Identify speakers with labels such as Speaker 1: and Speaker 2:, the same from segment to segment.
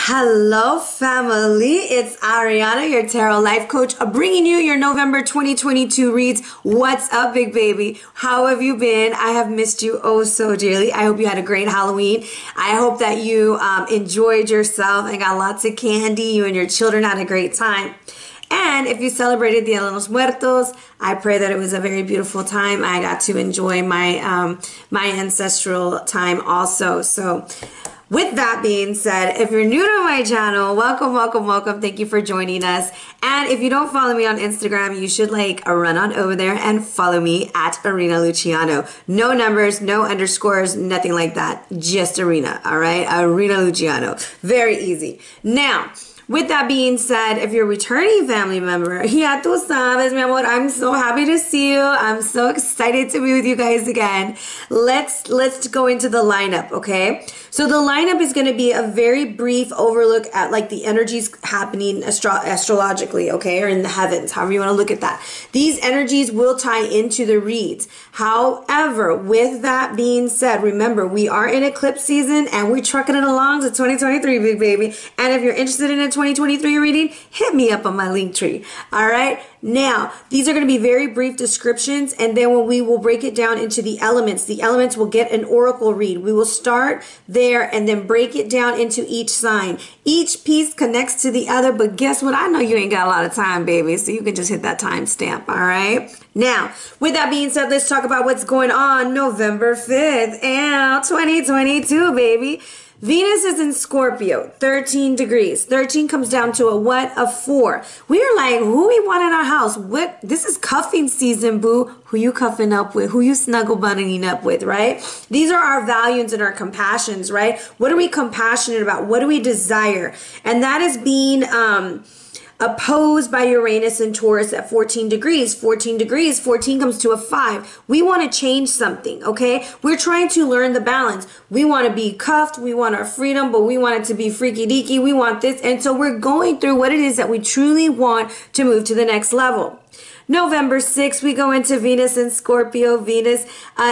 Speaker 1: Hello family, it's Arhinna, your tarot life coach, bringing you your November 2022 reads. What's up, big baby? How have you been? I have missed you oh so dearly. I hope you had a great Halloween. I hope that you enjoyed yourself and got lots of candy. You and your children had a great time. And if you celebrated Dia de los Muertos, I pray that it was a very beautiful time. I got to enjoy my my ancestral time also. So with that being said, if you're new to my channel, welcome, welcome, welcome. Thank you for joining us. And if you don't follow me on Instagram, you should run on over there and follow me at Arhinna Luciano. No numbers, no underscores, nothing like that. Just Arhinna, all right? Arhinna Luciano. Very easy. Now, with that being said, if you're a returning family member, ya tú sabes, mi amor, I'm so happy to see you. I'm so excited to be with you guys again. Let's go into the lineup, okay? So the lineup is going to be a very brief overlook at the energies happening astrologically, okay, or in the heavens, however you want to look at that. These energies will tie into the reads. However, with that being said, remember, we are in eclipse season and we're trucking it along to 2023, big baby. And if you're interested in a 2023 reading, hit me up on my link tree. All right. Now, these are going to be very brief descriptions, and then when we will break it down into the elements will get an oracle read. We will start there and then break it down into each sign. Each piece connects to the other, but guess what? I know you ain't got a lot of time, baby, so you can just hit that time stamp, all right? Now, with that being said, let's talk about what's going on November 5th and 2022, baby. Venus is in Scorpio, 13 degrees. 13 comes down to a what? A 4. We are like, who we want in our house? What? This is cuffing season, boo. Who you cuffing up with? Who you snuggle buttoning up with, right? These are our values and our compassions, right? What are we compassionate about? What do we desire? And that is being opposed by Uranus and Taurus at 14 degrees. 14 degrees, 14 comes to a 5. We want to change something, okay? We're trying to learn the balance. We want to be cuffed. We want our freedom, but we want it to be freaky deaky. We want this. And so we're going through what it is that we truly want to move to the next level. November 6th, we go into Venus in Scorpio. Venus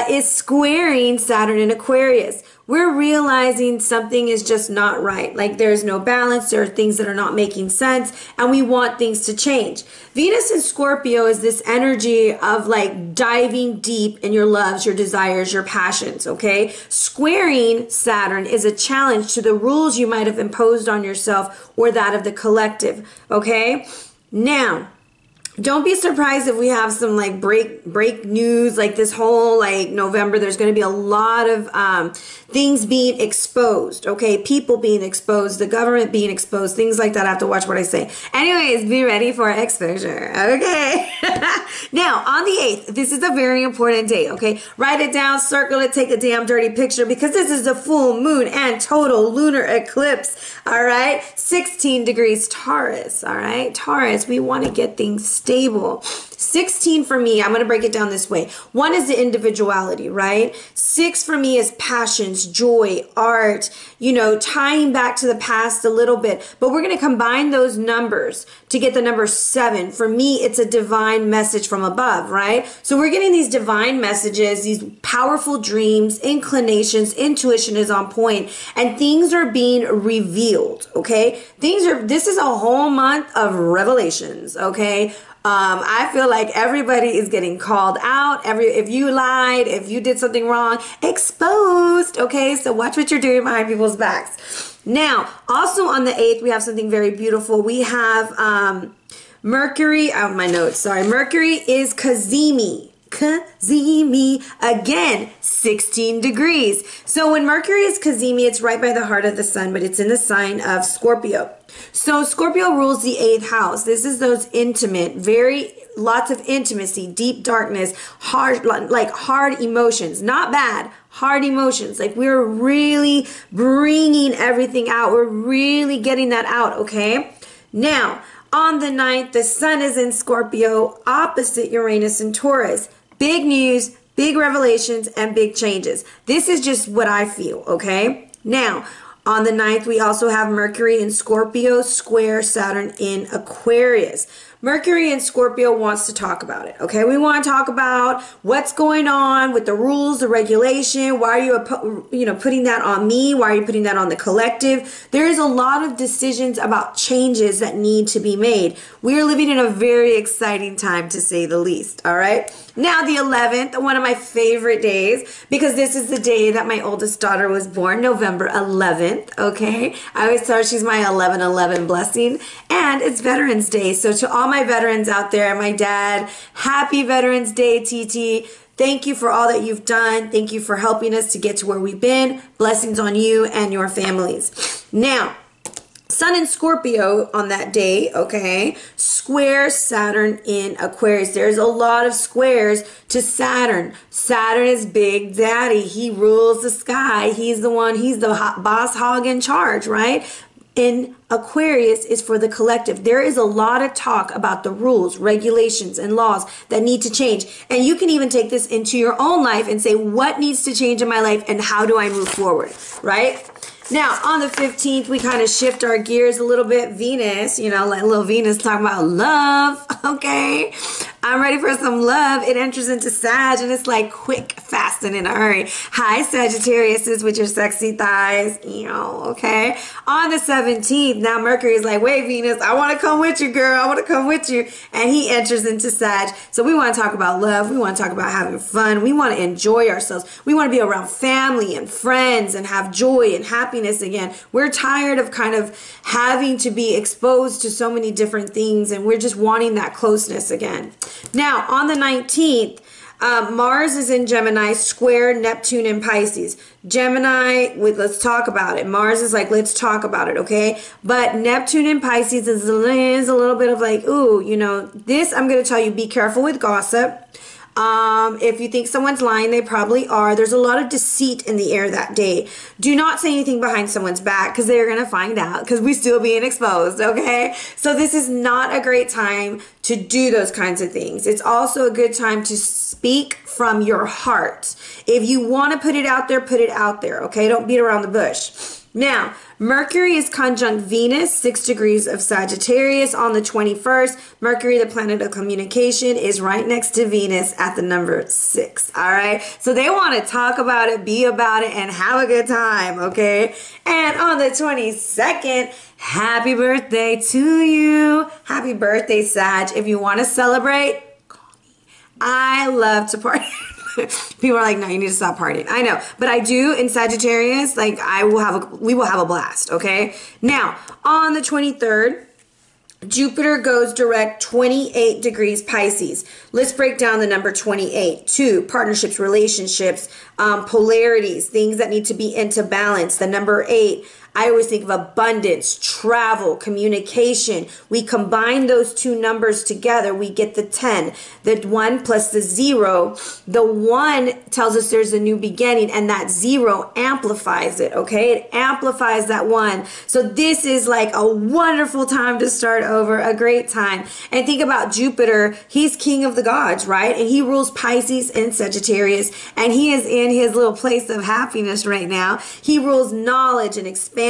Speaker 1: is squaring Saturn in Aquarius. We're realizing something is just not right. Like there's no balance. There are things that are not making sense, and we want things to change. Venus in Scorpio is this energy of diving deep in your loves, your desires, your passions, okay? Squaring Saturn is a challenge to the rules you might have imposed on yourself or that of the collective, okay? Now, don't be surprised if we have some break news this whole November. There's going to be a lot of things being exposed, okay? People being exposed, the government being exposed, things like that. I have to watch what I say. Anyways, be ready for exposure, okay? Now, on the 8th, this is a very important date, okay? Write it down, circle it, take a damn dirty picture, because this is the full moon and total lunar eclipse, all right? 16 degrees Taurus, all right? Taurus, we want to get things stable. 16 for me, I'm going to break it down this way. 1 is the individuality, right? 6 for me is passions, joy, art, tying back to the past a little bit. But we're going to combine those numbers to get the number 7. For me, it's a divine message from above, right? So we're getting these divine messages, these powerful dreams, inclinations, intuition is on point, and things are being revealed, okay? This is a whole month of revelations, okay? I feel like everybody is getting called out. If you lied, if you did something wrong, exposed. Okay, so watch what you're doing behind people's backs. Now, also on the 8th, we have something very beautiful. We have Mercury. Out my notes. Sorry, Mercury is Kazemi. Kazemi, again, 16 degrees. So when Mercury is Kazemi, it's right by the heart of the sun, but it's in the sign of Scorpio. So Scorpio rules the 8th house. This is those intimate, lots of intimacy, deep darkness, hard emotions, not bad, hard emotions. We're really bringing everything out. We're really getting that out, okay? Now, on the 9th, the sun is in Scorpio, opposite Uranus and Taurus. Big news, big revelations, and big changes. This is just what I feel, okay? Now, on the 9th, we also have Mercury in Scorpio, square Saturn in Aquarius. Mercury in Scorpio wants to talk about it, okay? We want to talk about what's going on with the rules, the regulation. Why are you, putting that on me? Why are you putting that on the collective? There is a lot of decisions about changes that need to be made. We are living in a very exciting time, to say the least, all right? Now, the 11th, one of my favorite days, because this is the day that my oldest daughter was born, November 11th, okay? I always tell her she's my 11/11 blessing, and it's Veterans Day. So to all my veterans out there, my dad, happy Veterans Day, TT. Thank you for all that you've done. Thank you for helping us to get to where we've been. Blessings on you and your families. Now, Sun in Scorpio on that day, okay, square Saturn in Aquarius. There's a lot of squares to Saturn. Saturn is Big Daddy. He rules the sky. He's the boss hog in charge, right? In Aquarius is for the collective. There is a lot of talk about the rules, regulations, and laws that need to change. And you can even take this into your own life and say, what needs to change in my life and how do I move forward, right? Now, on the 15th, we kind of shift our gears a little bit. Venus, let little Venus talk about love, okay? I'm ready for some love. It enters into Sag, and it's like quick, fast, and in a hurry. Hi, Sagittariuses with your sexy thighs, okay? On the 17th, now Mercury is like, wait, Venus, I want to come with you, girl. I want to come with you. And he enters into Sag. So we want to talk about love. We want to talk about having fun. We want to enjoy ourselves. We want to be around family and friends and have joy and happiness again. We're tired of kind of having to be exposed to so many different things, and we're just wanting that closeness again. Now, on the 19th, Mars is in Gemini, square Neptune in Pisces. Gemini, let's talk about it. Mars is like, let's talk about it, okay? But Neptune in Pisces is a little bit of like, ooh, this, I'm going to tell you, be careful with gossip. If you think someone's lying, they probably are. There's a lot of deceit in the air that day. Do not say anything behind someone's back because they're going to find out because we're still being exposed, okay? So this is not a great time to do those kinds of things. It's also a good time to speak from your heart. If you want to put it out there, okay? Don't beat around the bush. Now, Mercury is conjunct Venus, 6 degrees of Sagittarius on the 21st. Mercury, the planet of communication, is right next to Venus at the number 6, all right? So they want to talk about it, be about it, and have a good time, okay? And on the 22nd, happy birthday to you. Happy birthday, Sag. If you want to celebrate, call me. I love to party. People are like, no, you need to stop partying. I know, but I do in Sagittarius. Like, we will have a blast. Okay. Now, on the 23rd, Jupiter goes direct 28 degrees Pisces. Let's break down the number 28. 2, partnerships, relationships, polarities, things that need to be into balance. The number 8. I always think of abundance, travel, communication. We combine those two numbers together, we get the 10. The 1 plus the 0. The 1 tells us there's a new beginning, and that 0 amplifies it, okay? It amplifies that 1. So this is like a wonderful time to start over, a great time. And think about Jupiter. He's king of the gods, right? And he rules Pisces and Sagittarius, and he is in his little place of happiness right now. He rules knowledge and expansion.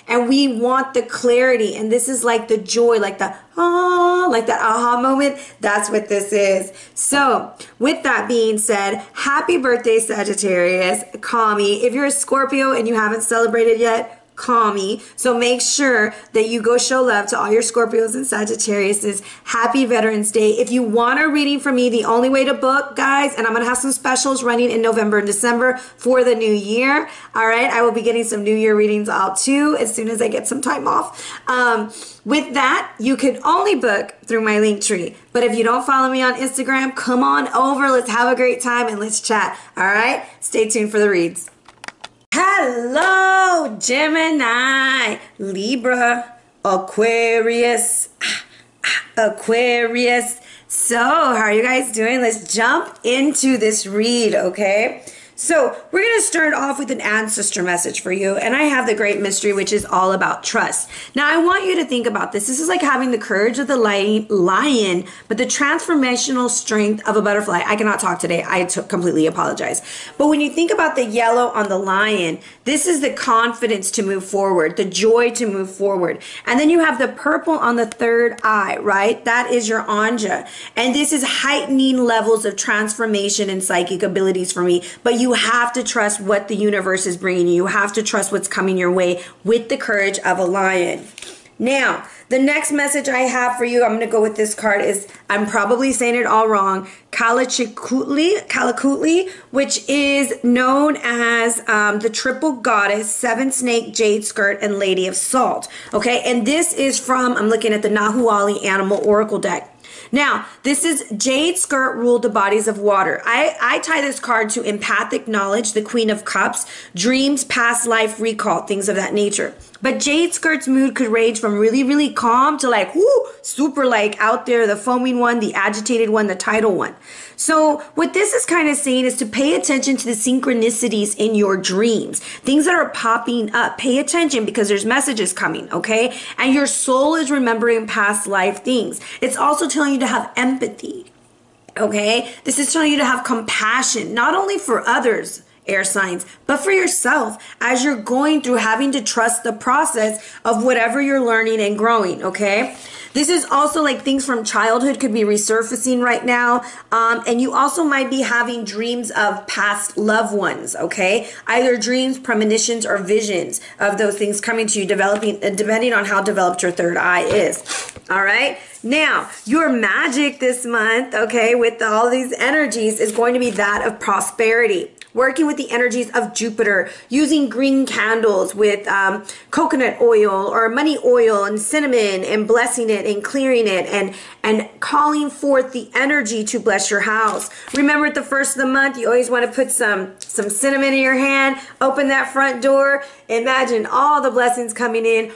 Speaker 1: And we want the clarity, and this is like the joy, like the like that aha moment. That's what this is. So with that being said, happy birthday, Sagittarius. Call me if you're a Scorpio and you haven't celebrated yet. Call me. So make sure that you go show love to all your Scorpios and Sagittariuses. Happy Veterans Day. If you want a reading from me, the only way to book, guys, and I'm going to have some specials running in November and December for the new year. All right. I will be getting some New Year readings out too as soon as I get some time off. With that, you can only book through my Linktree. But if you don't follow me on Instagram, come on over. Let's have a great time and let's chat. All right. Stay tuned for the reads. Hello, Gemini, Libra, Aquarius, Aquarius. So, how are you guys doing? Let's jump into this read, okay? So we're going to start off with an ancestor message for you. And I have the great mystery, which is all about trust. Now, I want you to think about this. This is like having the courage of the lion, but the transformational strength of a butterfly. I cannot talk today. I completely apologize. But when you think about the yellow on the lion, this is the confidence to move forward, the joy to move forward. And then you have the purple on the third eye, right? That is your Anja. And this is heightening levels of transformation and psychic abilities for me. But you have to trust what the universe is bringing you. You have to trust what's coming your way with the courage of a lion. Now, the next message I have for you, I'm going to go with this card, is, I'm probably saying it all wrong, Kalakutli, which is known as the triple goddess, seven snake, jade skirt, and lady of salt. Okay, and this is from, I'm looking at the Nahuali Animal Oracle deck. Now, this is Jade Skirt ruled the bodies of water. I tie this card to empathic knowledge, the Queen of Cups, dreams, past life recall, things of that nature. But Jade Skirt's mood could range from really, really calm to like, whoo, super like out there, the foaming one, the agitated one, the tidal one. So what this is kind of saying is to pay attention to the synchronicities in your dreams, things that are popping up. Pay attention because there's messages coming, okay? And your soul is remembering past life things. It's also telling you to have empathy, okay? This is telling you to have compassion, not only for others, air signs, but for yourself as you're going through having to trust the process of whatever you're learning and growing, okay? This is also like things from childhood could be resurfacing right now. And you also might be having dreams of past loved ones, okay? Either dreams, premonitions, or visions of those things coming to you, developing, depending on how developed your third eye is. All right? Now, your magic this month, okay, with all these energies is going to be that of prosperity. Working with the energies of Jupiter, using green candles with coconut oil or money oil and cinnamon, and blessing it and clearing it and calling forth the energy to bless your house. Remember, at the first of the month, you always want to put some cinnamon in your hand, open that front door, imagine all the blessings coming in,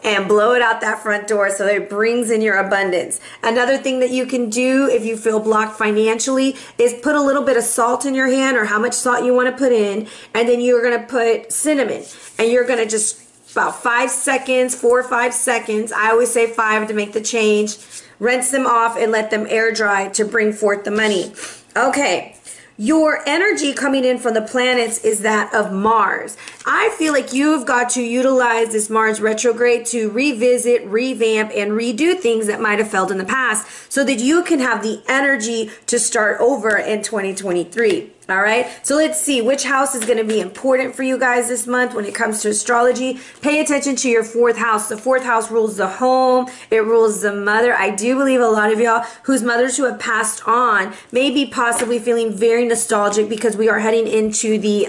Speaker 1: and blow it out that front door so that it brings in your abundance. Another thing that you can do if you feel blocked financially is put a little bit of salt in your hand, or how much salt you want to put in, and then you're going to put cinnamon, and you're going to just about 5 seconds, 4 or 5 seconds, I always say 5 to make the change, rinse them off and let them air dry to bring forth the money. Okay. Your energy coming in from the planets is that of Mars. I feel like you've got to utilize this Mars retrograde to revisit, revamp, and redo things that might have failed in the past so that you can have the energy to start over in 2023. All right, so let's see which house is going to be important for you guys this month when it comes to astrology. Pay attention to your fourth house. The fourth house rules the home. It rules the mother. I do believe a lot of y'all whose mothers who have passed on may be possibly feeling very nostalgic because we are heading into the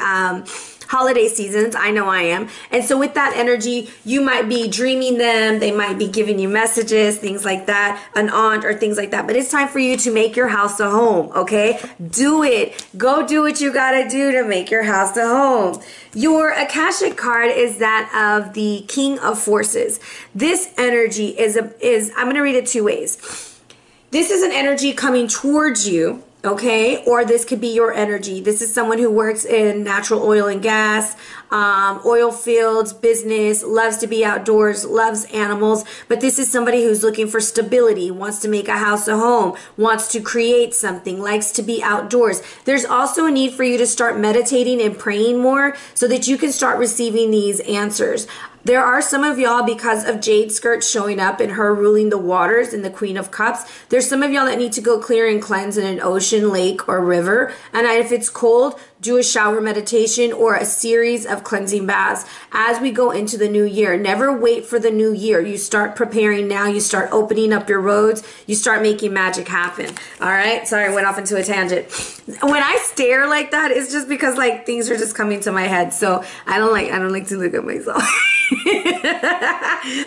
Speaker 1: holiday seasons. I know I am. And so with that energy, you might be dreaming them. They might be giving you messages, things like that, an aunt or things like that. But it's time for you to make your house a home, okay? Do it. Go do what you got to do to make your house a home. Your Akashic card is that of the King of Forces. This energy is I'm going to read it two ways. This is an energy coming towards you, okay? Or this could be your energy. This is someone who works in natural oil and gas, oil fields, business, loves to be outdoors, loves animals. But this is somebody who's looking for stability, wants to make a house a home, wants to create something, likes to be outdoors. There's also a need for you to start meditating and praying more so that you can start receiving these answers. There are some of y'all, because of Jade Skirt showing up and her ruling the waters and the Queen of Cups, there's some of y'all that need to go clear and cleanse in an ocean, lake, or river. And if it's cold, do a shower meditation or a series of cleansing baths as we go into the new year. Never wait for the new year. You start preparing now. You start opening up your roads. You start making magic happen. All right. Sorry, I went off into a tangent. When I stare like that, it's just because like things are just coming to my head. So I don't like to look at myself.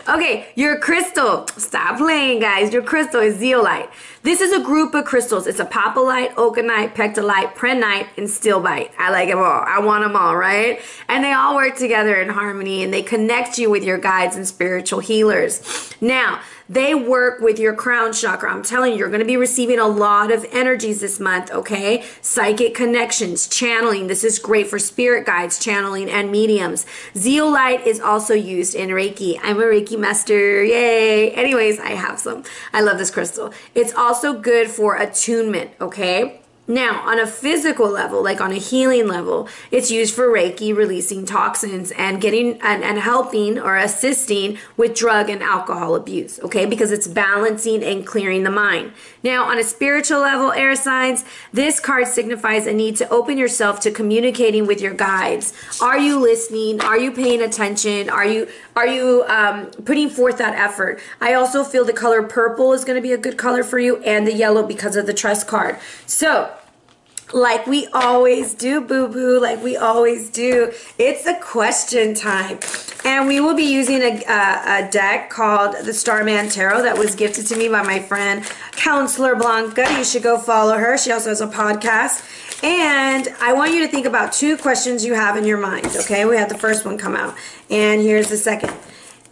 Speaker 1: Okay, your crystal. Stop playing, guys. Your crystal is zeolite. This is a group of crystals. It's a popolite, oconite, pectolite, prehnite, and stilbite. I like them all. I want them all, right? And they all work together in harmony, and they connect you with your guides and spiritual healers. Now, They work with your crown chakra. I'm telling you, you're going to be receiving a lot of energies this month, okay? Psychic connections, channeling. This is great for spirit guides, channeling, and mediums. Zeolite is also used in Reiki. I'm a Reiki master. Yay. Anyways, I have some. I love this crystal. It's also good for attunement, okay? Now, on a physical level, like on a healing level, it's used for Reiki, releasing toxins and getting and helping or assisting with drug and alcohol abuse, okay? Because it's balancing and clearing the mind. Now, on a spiritual level, air signs, this card signifies a need to open yourself to communicating with your guides. Are you listening? Are you paying attention? Are you putting forth that effort? I also feel the color purple is going to be a good color for you, and the yellow because of the trust card. So, like we always do, boo-boo, like we always do, it's a question time. And we will be using a deck called the Starman Tarot that was gifted to me by my friend, Counselor Blanca. You should go follow her. She also has a podcast. And I want you to think about 2 questions you have in your mind, okay? We had the first one come out. And here's the second.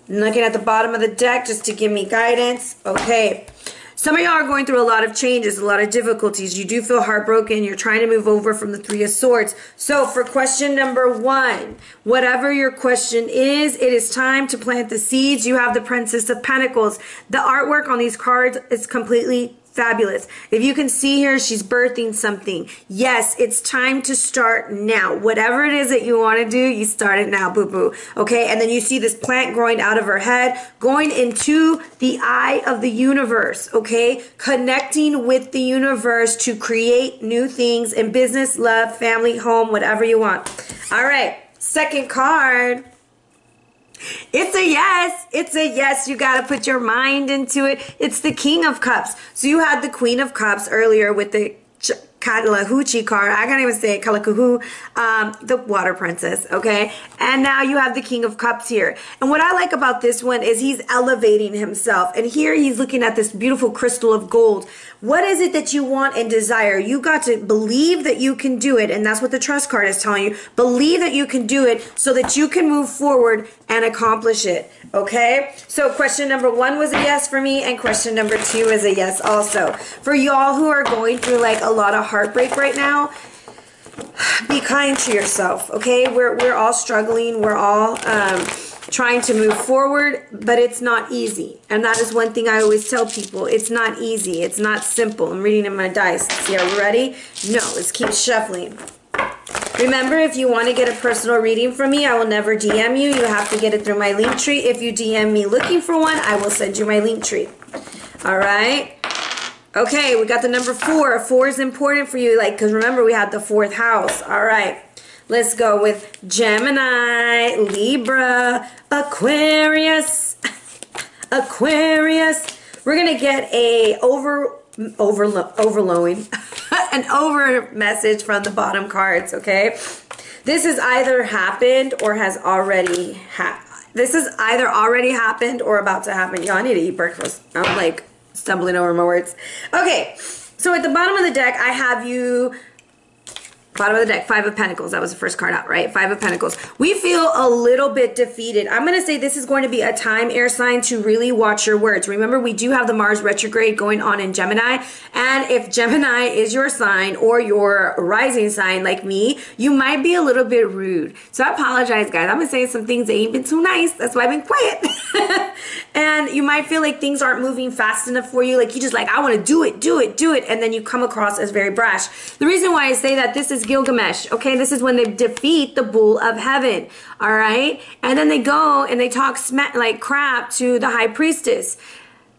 Speaker 1: Looking at the bottom of the deck just to give me guidance. Okay. Some of y'all are going through a lot of changes, a lot of difficulties. You do feel heartbroken. You're trying to move over from the 3 of Swords. So for question number 1, whatever your question is, it is time to plant the seeds. You have the Princess of Pentacles. The artwork on these cards is completely fabulous. If you can see here, she's birthing something. Yes, it's time to start now. Whatever it is that you want to do, you start it now, boo-boo. Okay, and then you see this plant growing out of her head, going into the eye of the universe, okay? Connecting with the universe to create new things in business, love, family, home, whatever you want. All right, second card. It's a yes. It's a yes. You got to put your mind into it. It's the King of Cups. So you had the Queen of Cups earlier with the Kalahuchi card. I can't even say it. Kalakuhu, the Water Princess, okay? And now you have the King of Cups here. And what I like about this one is he's elevating himself. And here he's looking at this beautiful crystal of gold. What is it that you want and desire? You got to believe that you can do it. And that's what the trust card is telling you. Believe that you can do it so that you can move forward and accomplish it, okay? So question number 1 was a yes for me, and question number 2 is a yes also. For y'all who are going through like a lot of heartbreak right now, be kind to yourself, okay? We're all struggling. We're all trying to move forward, but it's not easy. And that is one thing I always tell people. It's not easy. It's not simple. I'm reading in my dice. See, are we ready? No, let's keep shuffling. Remember, if you want to get a personal reading from me, I will never DM you. You have to get it through my Linktree. If you DM me looking for one, I will send you my Linktree. All right? Okay, we got the number 4. 4 is important for you, like, because remember, we had the 4th house. All right. Let's go with Gemini, Libra, Aquarius, Aquarius. We're going to get a overlowing, an over message from the bottom cards, okay? This has either happened or has already happened. This is either already happened or about to happen. Y'all, I need to eat breakfast. I'm like stumbling over my words. Okay, so at the bottom of the deck, I have you... Bottom of the deck, 5 of Pentacles. That was the first card out, right? 5 of Pentacles. We feel a little bit defeated. I'm going to say this is going to be a time, air sign, to really watch your words. Remember, we do have the Mars retrograde going on in Gemini. And if Gemini is your sign or your rising sign like me, you might be a little bit rude. So I apologize, guys. I've been saying some things that ain't been too nice. That's why I've been quiet. And you might feel like things aren't moving fast enough for you. Like you just like, I want to do it, do it, do it. And then you come across as very brash. The reason why I say that, this is Gilgamesh, okay? This is when they defeat the bull of heaven, all right? And then they go and they talk like crap to the high priestess.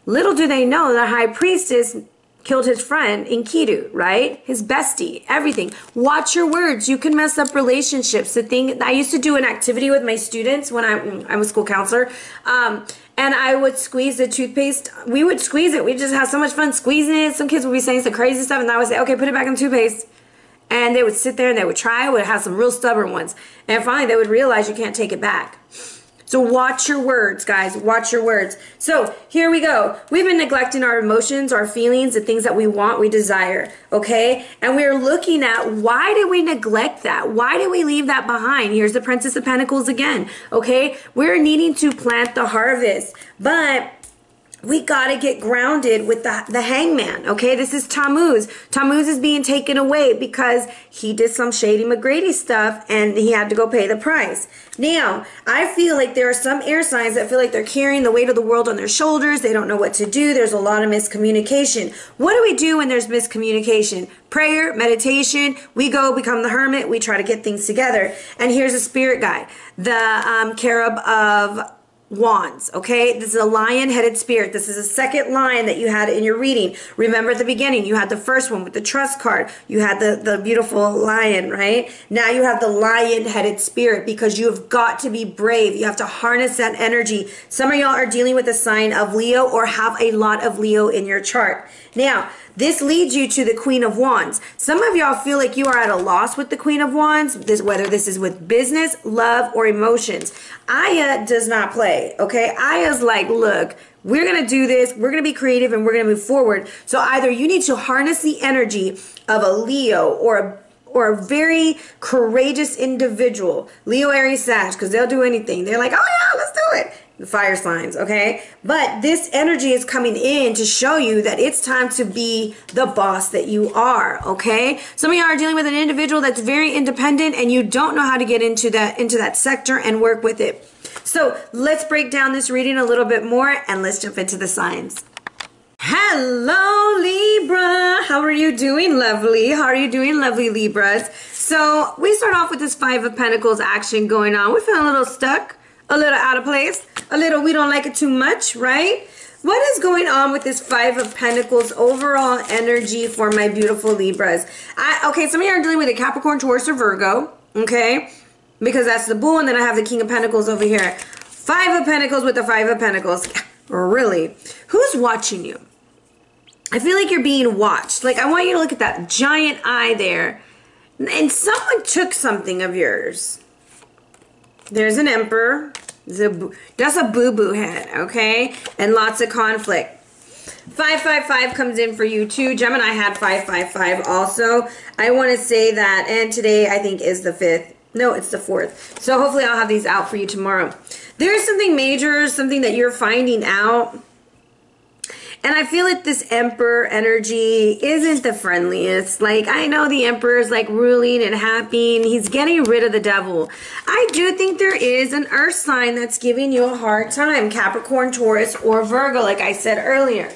Speaker 1: Little do they know the high priestess killed his friend Enkidu, right? His bestie, everything. Watch your words. You can mess up relationships. The thing, I used to do an activity with my students when I'm a school counselor, and I would squeeze the toothpaste. We would squeeze it. We just have so much fun squeezing it. Some kids would be saying some crazy stuff, and I would say, okay, put it back in the toothpaste. And they would sit there and they would try. Would have some real stubborn ones. And finally, they would realize you can't take it back. So watch your words, guys. Watch your words. So here we go. We've been neglecting our emotions, our feelings, the things that we want, we desire, okay? And we're looking at, why did we neglect that? Why did we leave that behind? Here's the Princess of Pentacles again, okay? We're needing to plant the harvest. But we got to get grounded with the hangman, okay? This is Tammuz. Tammuz is being taken away because he did some shady McGrady stuff and he had to go pay the price. Now, I feel like there are some air signs that feel like they're carrying the weight of the world on their shoulders. They don't know what to do. There's a lot of miscommunication. What do we do when there's miscommunication? Prayer, meditation. We go become the hermit. We try to get things together. And here's a spirit guide. The Cherub of Wands, okay? This is a lion-headed spirit. This is the second lion that you had in your reading. Remember at the beginning, you had the first one with the trust card. You had the beautiful lion, right? Now you have the lion-headed spirit because you have got to be brave. You have to harness that energy. Some of y'all are dealing with a sign of Leo or have a lot of Leo in your chart. Now, this leads you to the Queen of Wands. Some of y'all feel like you are at a loss with the Queen of Wands, whether this is with business, love, or emotions. Aya does not play, okay? Aya's like, look, we're going to do this. We're going to be creative and we're going to move forward. So either you need to harness the energy of a Leo or a very courageous individual, Leo, Aries, Sag, because they'll do anything. They're like, oh yeah, let's do it. The fire signs, okay? But this energy is coming in to show you that it's time to be the boss that you are, okay? Some of you are dealing with an individual that's very independent and you don't know how to get into that sector and work with it. So let's break down this reading a little bit more and let's jump into the signs. Hello, Libra. How are you doing, lovely? How are you doing, lovely Libras? So we start off with this Five of Pentacles action going on. We're feeling a little stuck, a little out of place, a little we don't like it too much, right? What is going on with this Five of Pentacles overall energy for my beautiful Libras? Okay, some of you are dealing with a Capricorn, Taurus, or Virgo, okay? Because that's the Bull, and then I have the King of Pentacles over here. Five of Pentacles with the Five of Pentacles. Really? Who's watching you? I feel like you're being watched. Like, I want you to look at that giant eye there. And someone took something of yours. There's an Emperor. That's a boo-boo head, okay? And lots of conflict. 555 comes in for you too. Gemini had 555 also. I want to say that, and today I think is the 5th. No, it's the 4th. So hopefully I'll have these out for you tomorrow. There's something major, something that you're finding out. And I feel like this Emperor energy isn't the friendliest. Like, I know the Emperor is like ruling and happy, and he's getting rid of the devil. I do think there is an earth sign that's giving you a hard time. Capricorn, Taurus, or Virgo, like I said earlier,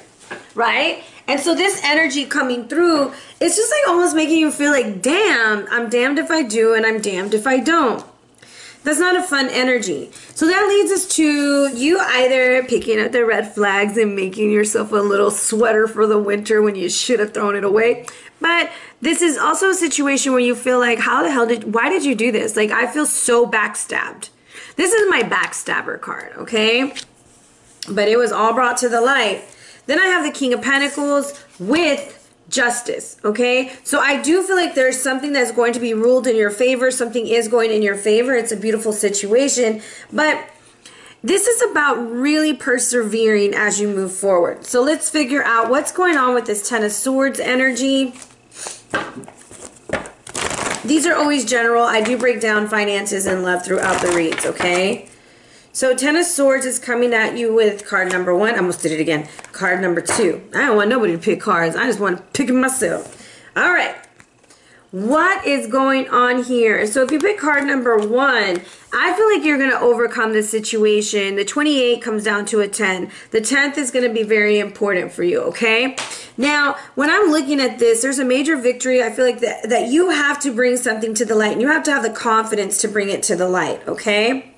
Speaker 1: right? And so this energy coming through, it's just like almost making you feel like, damn, I'm damned if I do and I'm damned if I don't. That's not a fun energy. So that leads us to you either picking up the red flags and making yourself a little sweater for the winter when you should have thrown it away. But this is also a situation where you feel like, how the hell why did you do this? Like, I feel so backstabbed. This is my backstabber card, okay? But it was all brought to the light. Then I have the King of Pentacles with Justice, okay? So I do feel like there's something that's going to be ruled in your favor. Something is going in your favor. It's a beautiful situation. But this is about really persevering as you move forward. So let's figure out what's going on with this Ten of Swords energy. These are always general. I do break down finances and love throughout the reads, okay? So Ten of Swords is coming at you with card number 1. I almost did it again. Card number 2. I don't want nobody to pick cards. I just want to pick them myself. All right. What is going on here? So if you pick card number 1, I feel like you're going to overcome this situation. The 28 comes down to a 10. The 10th is going to be very important for you, okay? Now, when I'm looking at this, there's a major victory. I feel like that you have to bring something to the light, and you have to have the confidence to bring it to the light, okay?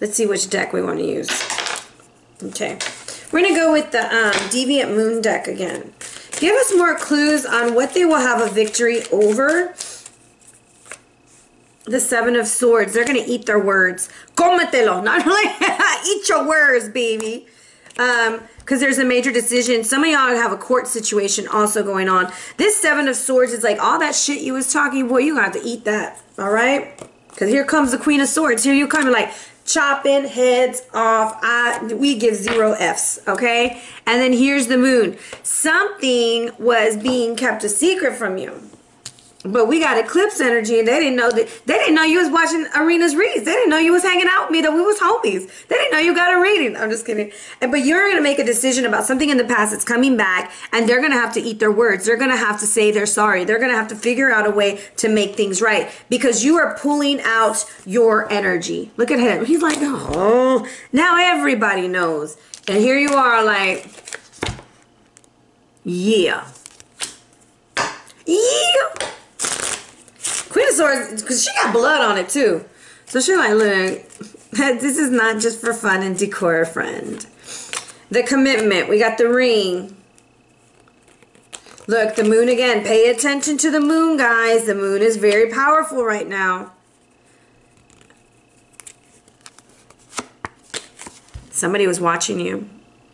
Speaker 1: Let's see which deck we want to use. Okay. We're going to go with the Deviant Moon deck again. Give us more clues on what they will have a victory over. The Seven of Swords. They're going to eat their words. Cómetelo. Not like eat your words, baby. Because there's a major decision. Some of y'all have a court situation also going on. This Seven of Swords is like all that shit you was talking, boy, you got to eat that. All right? Because here comes the Queen of Swords. Here you come like chopping heads off. We give 0 Fs, okay? And then here's the Moon. Something was being kept a secret from you. But we got eclipse energy, and they didn't know you was watching Arhinna's reads. They didn't know you was hanging out with me, that we was homies. They didn't know you got a reading. I'm just kidding. But you're gonna make a decision about something in the past that's coming back, and they're gonna have to eat their words. They're gonna have to say they're sorry. They're gonna have to figure out a way to make things right, because you are pulling out your energy. Look at him. He's like, oh, now everybody knows. And here you are, like, yeah. Yeah. Queen of Swords, because she got blood on it too. So she's like, look, this is not just for fun and decor, friend. The commitment. We got the ring. Look, the moon again. Pay attention to the moon, guys. The moon is very powerful right now. Somebody was watching you.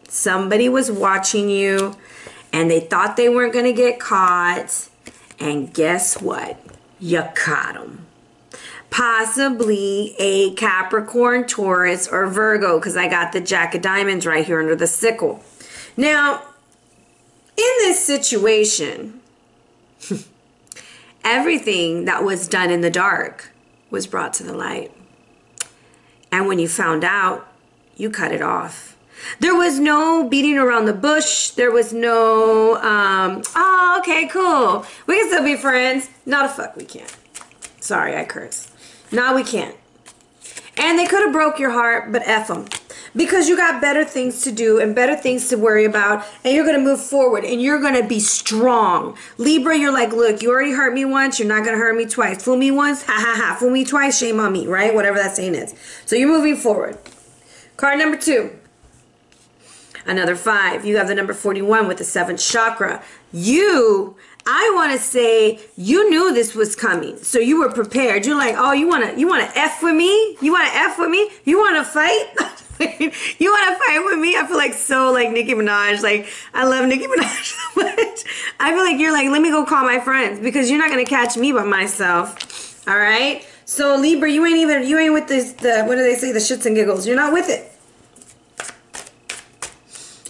Speaker 1: Somebody was watching you, and they thought they weren't going to get caught. And guess what? You caught them. Possibly a Capricorn, Taurus, or Virgo, because I got the Jack of Diamonds right here under the sickle. Now, in this situation, everything that was done in the dark was brought to the light. And when you found out, you cut it off. There was no beating around the bush. There was no, oh, okay, cool. We can still be friends. Not a fuck, we can't. Sorry, I curse. No, we can't. And they could have broke your heart, but F them. Because you got better things to do and better things to worry about, and you're going to move forward, and you're going to be strong. Libra, you're like, look, you already hurt me once, you're not going to hurt me twice. Fool me once, ha ha ha. Fool me twice, shame on me, right? Whatever that saying is. So you're moving forward. Card number 2. Another 5. You have the number 41 with the 7th chakra. I want to say you knew this was coming, so you were prepared. You're like, oh, you want to F with me? You want to F with me? You want to fight? You want to fight with me? I feel like so like Nicki Minaj. Like, I love Nicki Minaj so much. I feel like you're like, let me go call my friends, because you're not going to catch me by myself. All right? So Libra, you ain't with this, what do they say, the shits and giggles. You're not with it.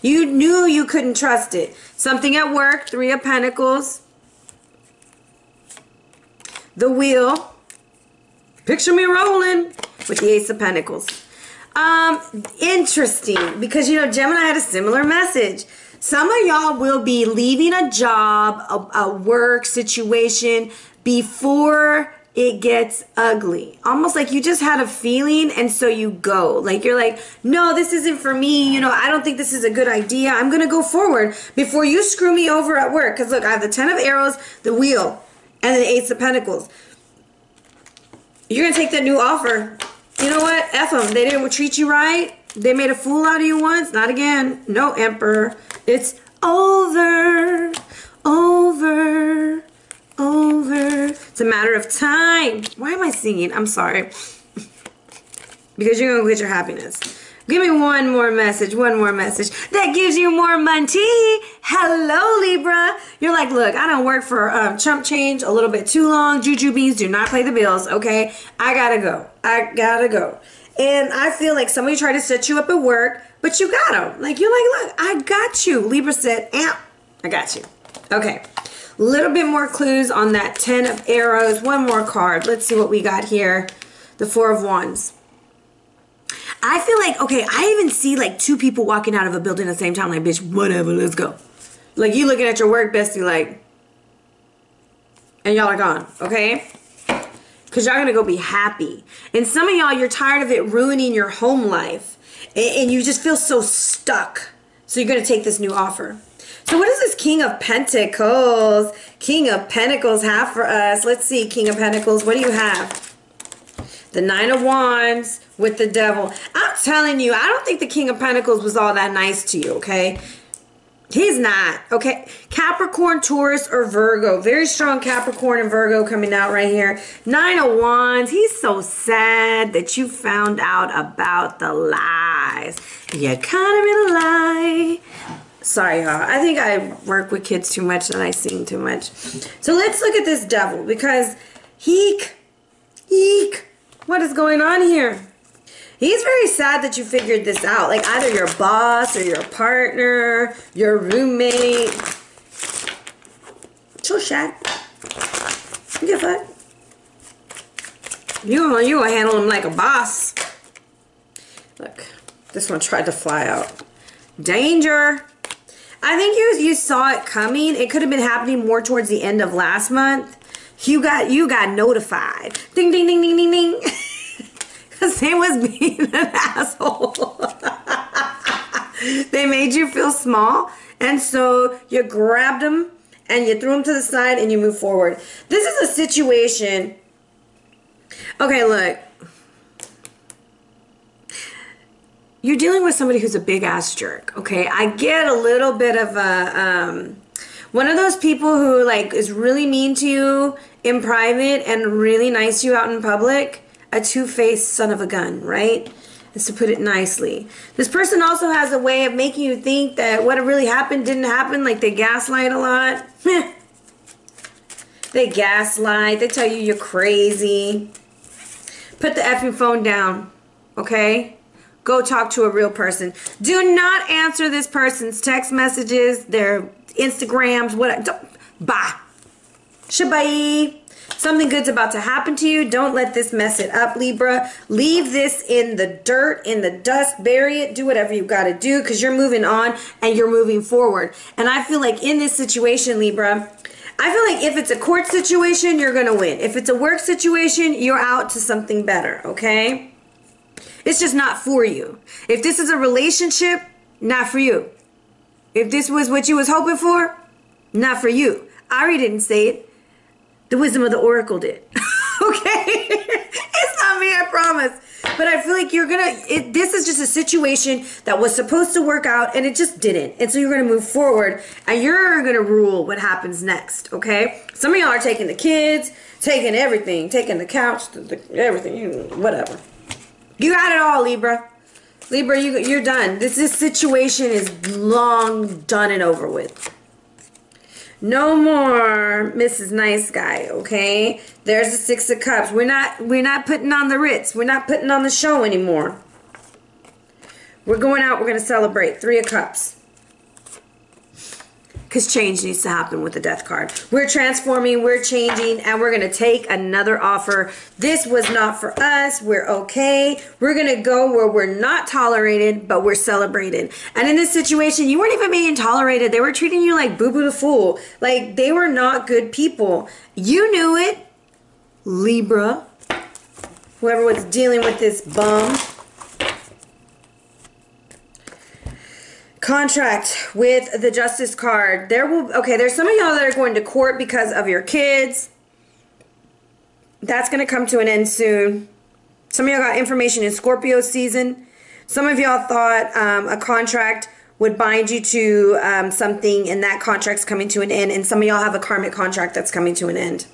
Speaker 1: You knew you couldn't trust it. Something at work, 3 of Pentacles. The Wheel. Picture me rolling with the Ace of Pentacles. Interesting, because, you know, Gemini had a similar message. Some of y'all will be leaving a job, a work situation before it gets ugly. Almost like you just had a feeling, and so you go. Like, you're like, no, this isn't for me. You know, I don't think this is a good idea. I'm going to go forward before you screw me over at work. Because, look, I have the 10 of Arrows, the Wheel, and the Ace of Pentacles. You're going to take that new offer. You know what? F them. They didn't treat you right. They made a fool out of you once. Not again. No, Emperor. It's over. Over. Over. It's a matter of time. Why am I singing? I'm sorry. Because you're going to get your happiness. Give me one more message. One more message. That gives you more money. Hello, Libra. You're like, look, I don't work for chump change a little bit too long. Juju beans do not pay the bills, okay? I gotta go. I gotta go. And I feel like somebody tried to set you up at work, but you got them. Like, you're like, look, I got you. Libra said, I got you. Okay. A little bit more clues on that 10 of Arrows. One more card. Let's see what we got here. The 4 of Wands. I feel like, okay, I even see like 2 people walking out of a building at the same time. Like, bitch, whatever, let's go. Like, you looking at your work bestie like, and y'all are gone, okay? Because y'all going to go be happy. And some of y'all, you're tired of it ruining your home life. And you just feel so stuck. So you're going to take this new offer. So what does this King of Pentacles, King of Pentacles have for us? Let's see, King of Pentacles, what do you have? The 9 of Wands with the Devil. I'm telling you, I don't think the King of Pentacles was all that nice to you, okay? He's not, okay? Capricorn, Taurus, or Virgo. Very strong Capricorn and Virgo coming out right here. 9 of Wands. He's so sad that you found out about the lies. You caught him in a lie. Sorry, y'all. I think I work with kids too much and I sing too much. So let's look at this Devil, because eek, what is going on here? He's very sad that you figured this out. Like, either your boss or your partner, your roommate. So sad. You give a fuck. You gonna handle him like a boss. Look, this one tried to fly out. Danger. I think you saw it coming. It could have been happening more towards the end of last month. You got notified. Ding, ding, ding, ding, ding, ding. Because they was being an asshole. They made you feel small. And so you grabbed them and you threw them to the side and you move forward. This is a situation. Okay, look. You're dealing with somebody who's a big ass jerk, okay? I get a little bit of a, one of those people who like is really mean to you in private and really nice to you out in public. A two-faced son of a gun, right? Is to put it nicely. This person also has a way of making you think that what really happened didn't happen, like they gaslight a lot. They gaslight, they tell you you're crazy. Put the effing phone down, okay? Go talk to a real person. Do not answer this person's text messages, their Instagrams, whatever. Bye. Shabai. Something good's about to happen to you. Don't let this mess it up, Libra. Leave this in the dirt, in the dust, bury it, do whatever you got to do because you're moving on and you're moving forward. And I feel like in this situation, Libra, I feel like if it's a court situation, you're going to win. If it's a work situation, you're out to something better, okay? It's just not for you. If this is a relationship, not for you. If this was what you was hoping for, not for you. Ari didn't say it. The wisdom of the oracle did. Okay? It's not me, I promise. But I feel like you're gonna, this is just a situation that was supposed to work out and it just didn't. And so you're gonna move forward and you're gonna rule what happens next, okay? Some of y'all are taking the kids, taking everything, taking the couch, everything, whatever. You got it all, Libra. Libra, you're done. This situation is long done and over with. No more Mrs. Nice Guy, okay? There's the Six of Cups. We're not putting on the Ritz. We're not putting on the show anymore. We're going out. We're going to celebrate. Three of Cups. Because change needs to happen with the Death card. We're transforming, we're changing, and we're going to take another offer. This was not for us. We're okay. We're going to go where we're not tolerated, but we're celebrated. And in this situation, you weren't even being tolerated. They were treating you like Boo Boo the Fool. Like, they were not good people. You knew it, Libra. Whoever was dealing with this bum. Contract with the Justice card. There's some of y'all that are going to court because of your kids. That's going to come to an end soon. Some of y'all got information in Scorpio season. Some of y'all thought a contract would bind you to something and that contract's coming to an end. And some of y'all have a karmic contract that's coming to an end.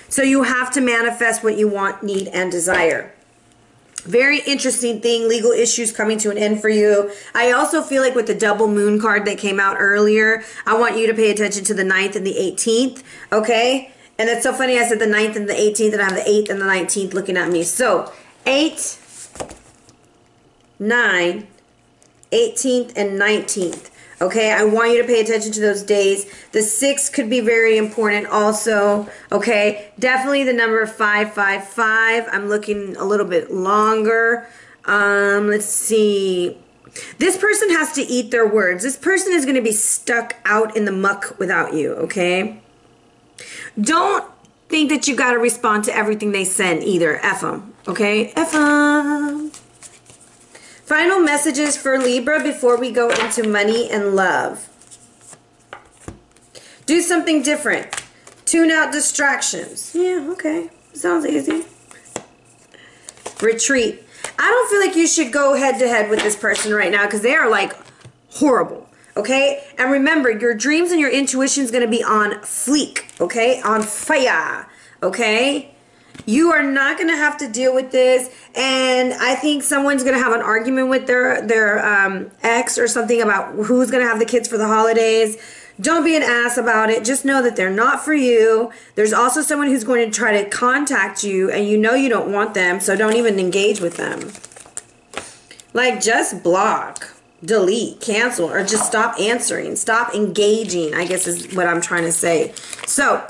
Speaker 1: So you have to manifest what you want, need, and desire. Very interesting thing, legal issues coming to an end for you. I also feel like with the double moon card that came out earlier, I want you to pay attention to the 9th and the 18th, okay? And it's so funny, I said the 9th and the 18th, and I have the 8th and the 19th looking at me. So, 8, 9, 18th, and 19th. Okay, I want you to pay attention to those days. The 6 could be very important also. Okay, definitely the number 555. I'm looking a little bit longer. Let's see. This person has to eat their words. This person is going to be stuck out in the muck without you, okay? Don't think that you got to respond to everything they send either. F them, okay? F them. Final messages for Libra before we go into money and love. Do something different. Tune out distractions. Yeah, okay. Sounds easy. Retreat. I don't feel like you should go head to head with this person right now because they are like horrible. Okay? And remember, your dreams and your intuition is going to be on fleek. Okay? On fire. Okay? You are not going to have to deal with this, and I think someone's going to have an argument with their ex or something about who's going to have the kids for the holidays. Don't be an ass about it. Just know that they're not for you. There's also someone who's going to try to contact you, and you know you don't want them, so don't even engage with them. Like, just block, delete, cancel, or just stop answering. Stop engaging, I guess is what I'm trying to say. So,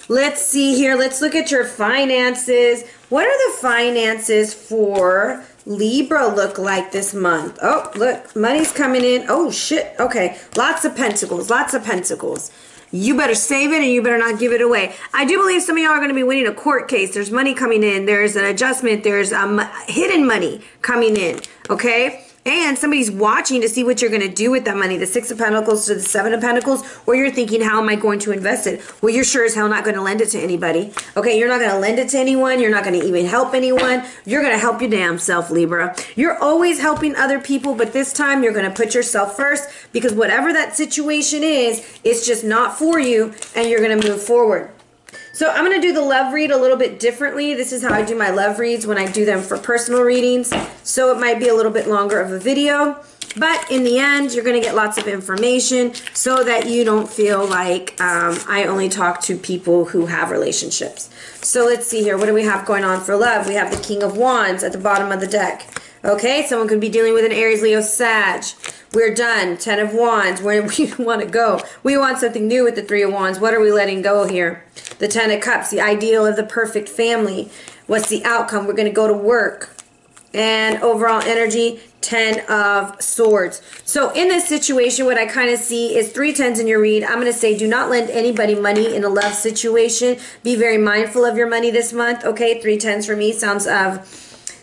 Speaker 1: Let's see here. Let's look at your finances. What are the finances for Libra look like this month? Oh, look, money's coming in. Oh, shit. Okay, lots of pentacles, lots of pentacles. You better save it and you better not give it away. I do believe some of y'all are going to be winning a court case. There's money coming in. There's an adjustment. There's hidden money coming in, okay? And somebody's watching to see what you're going to do with that money. The Six of Pentacles to the Seven of Pentacles. Or you're thinking, how am I going to invest it? Well, you're sure as hell not going to lend it to anybody. Okay, you're not going to lend it to anyone. You're not going to even help anyone. You're going to help your damn self, Libra. You're always helping other people, but this time you're going to put yourself first, because whatever that situation is, it's just not for you, and you're going to move forward. So I'm going to do the love read a little bit differently. This is how I do my love reads when I do them for personal readings. So it might be a little bit longer of a video. But in the end, you're going to get lots of information so that you don't feel like I only talk to people who have relationships. So let's see here. What do we have going on for love? We have the King of Wands at the bottom of the deck. Okay, someone could be dealing with an Aries, Leo, Sag. We're done. 10 of Wands. Where do we want to go? We want something new with the 3 of Wands. What are we letting go here? The 10 of Cups, the ideal of the perfect family. What's the outcome? We're going to go to work. And overall energy, 10 of Swords. So in this situation, what I kind of see is 3 10s in your read. I'm going to say do not lend anybody money in a love situation. Be very mindful of your money this month. Okay, 3 10s for me sounds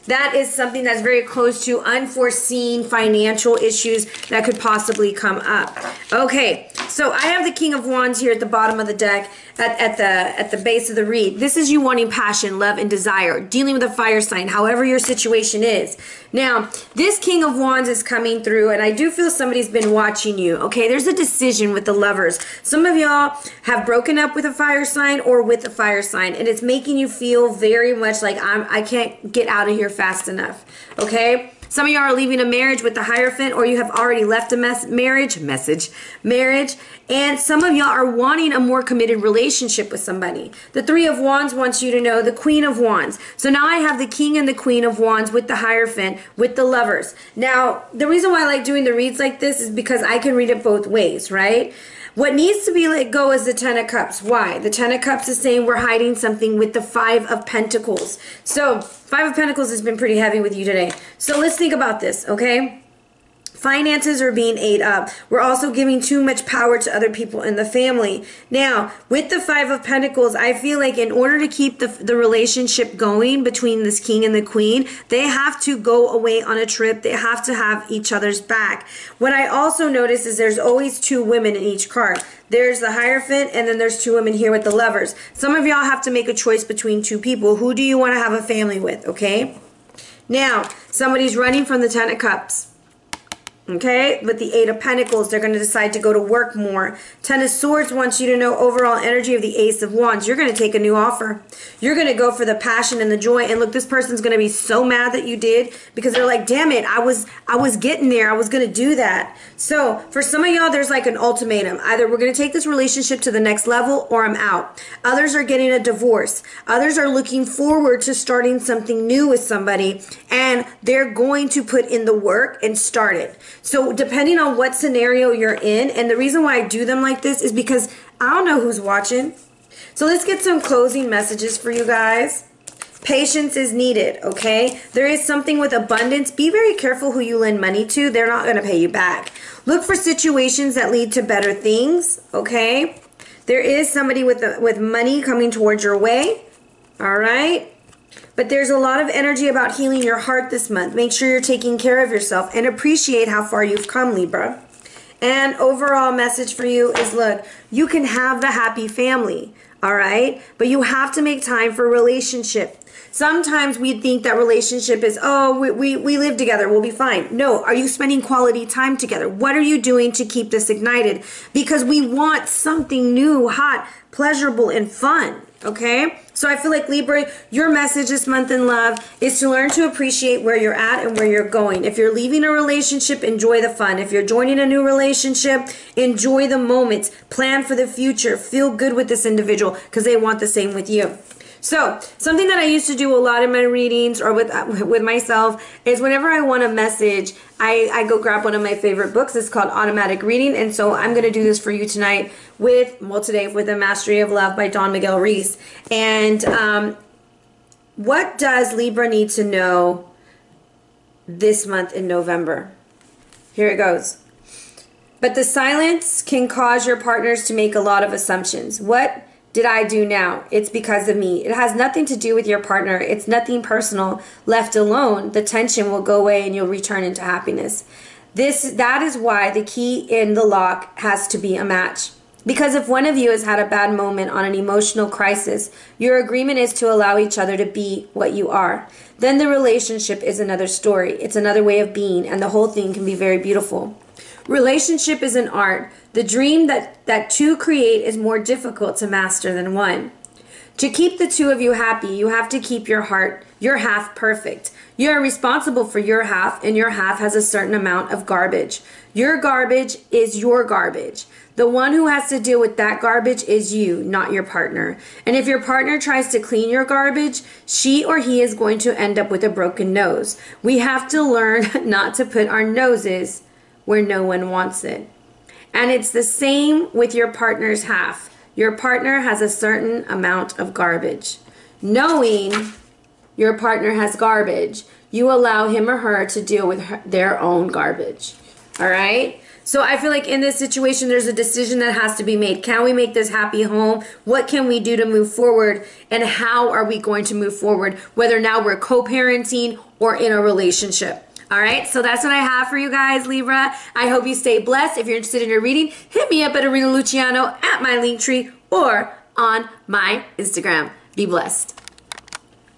Speaker 1: that is something that's very close to unforeseen financial issues that could possibly come up. Okay, so I have the King of Wands here at the bottom of the deck, at the base of the read. This is you wanting passion, love, and desire, dealing with a fire sign, however your situation is. Now, this King of Wands is coming through, and I do feel somebody's been watching you. Okay, there's a decision with the lovers. Some of y'all have broken up with a fire sign or with a fire sign, and it's making you feel very much like I can't get out of here fast enough. Okay, some of y'all are leaving a marriage with the Hierophant, or you have already left a marriage, and some of y'all are wanting a more committed relationship with somebody. The 3 of Wands wants you to know the Queen of Wands. So now I have the King and the Queen of Wands with the Hierophant, with the lovers. Now, the reason why I like doing the reads like this is because I can read it both ways, right? What needs to be let go is the 10 of Cups. Why? The 10 of Cups is saying we're hiding something with the 5 of Pentacles. So 5 of Pentacles has been pretty heavy with you today. So let's think about this, okay? Finances are being ate up. We're also giving too much power to other people in the family. Now, with the 5 of Pentacles, I feel like in order to keep the relationship going between this King and the Queen, they have to go away on a trip. They have to have each other's back. What I also notice is there's always 2 women in each card. There's the Hierophant, and then there's 2 women here with the lovers. Some of y'all have to make a choice between 2 people. Who do you want to have a family with, okay? Now, somebody's running from the 10 of Cups. Okay, with the 8 of Pentacles, they're going to decide to go to work more. 10 of Swords wants you to know overall energy of the Ace of Wands. You're going to take a new offer. You're going to go for the passion and the joy. And look, this person's going to be so mad that you did, because they're like, damn it, I was getting there. I was going to do that. So for some of y'all, there's like an ultimatum. Either we're going to take this relationship to the next level, or I'm out. Others are getting a divorce. Others are looking forward to starting something new with somebody, and they're going to put in the work and start it. So depending on what scenario you're in, and the reason why I do them like this is because I don't know who's watching. So let's get some closing messages for you guys. Patience is needed, okay? There is something with abundance. Be very careful who you lend money to. They're not going to pay you back. Look for situations that lead to better things, okay? There is somebody with money coming towards your way, all right? But there's a lot of energy about healing your heart this month. Make sure you're taking care of yourself and appreciate how far you've come, Libra. And overall message for you is, look, you can have the happy family, all right? But you have to make time for a relationship. Sometimes we think that relationship is, oh, we live together, we'll be fine. No, are you spending quality time together? What are you doing to keep this ignited? Because we want something new, hot, pleasurable, and fun, okay? So I feel like, Libra, your message this month in love is to learn to appreciate where you're at and where you're going. If you're leaving a relationship, enjoy the fun. If you're joining a new relationship, enjoy the moments. Plan for the future. Feel good with this individual, because they want the same with you. So something that I used to do a lot in my readings or with myself is whenever I want a message, I go grab one of my favorite books. It's called Automatic Reading. And so I'm going to do this for you tonight today with The Mastery of Love by Don Miguel Ruiz. And what does Libra need to know this month in November? Here it goes. But the silence can cause your partners to make a lot of assumptions. What did I do now? It's because of me. It has nothing to do with your partner. It's nothing personal. Left alone, the tension will go away and you'll return into happiness. That is why the key in the lock has to be a match. Because if one of you has had a bad moment on an emotional crisis, your agreement is to allow each other to be what you are. Then the relationship is another story. It's another way of being, and the whole thing can be very beautiful. Relationship is an art. The dream that two create is more difficult to master than one. To keep the two of you happy, you have to keep your half perfect. You are responsible for your half, and your half has a certain amount of garbage. Your garbage is your garbage. The one who has to deal with that garbage is you, not your partner. And if your partner tries to clean your garbage, she or he is going to end up with a broken nose. We have to learn not to put our noses where no one wants it. And it's the same with your partner's half. Your partner has a certain amount of garbage. Knowing your partner has garbage, you allow him or her to deal with their own garbage. All right? So I feel like in this situation, there's a decision that has to be made. Can we make this happy home? What can we do to move forward? And how are we going to move forward? Whether now we're co-parenting or in a relationship. All right, so that's what I have for you guys, Libra. I hope you stay blessed. If you're interested in your reading, hit me up at Arhinna Luciano at my linktree or on my Instagram. Be blessed.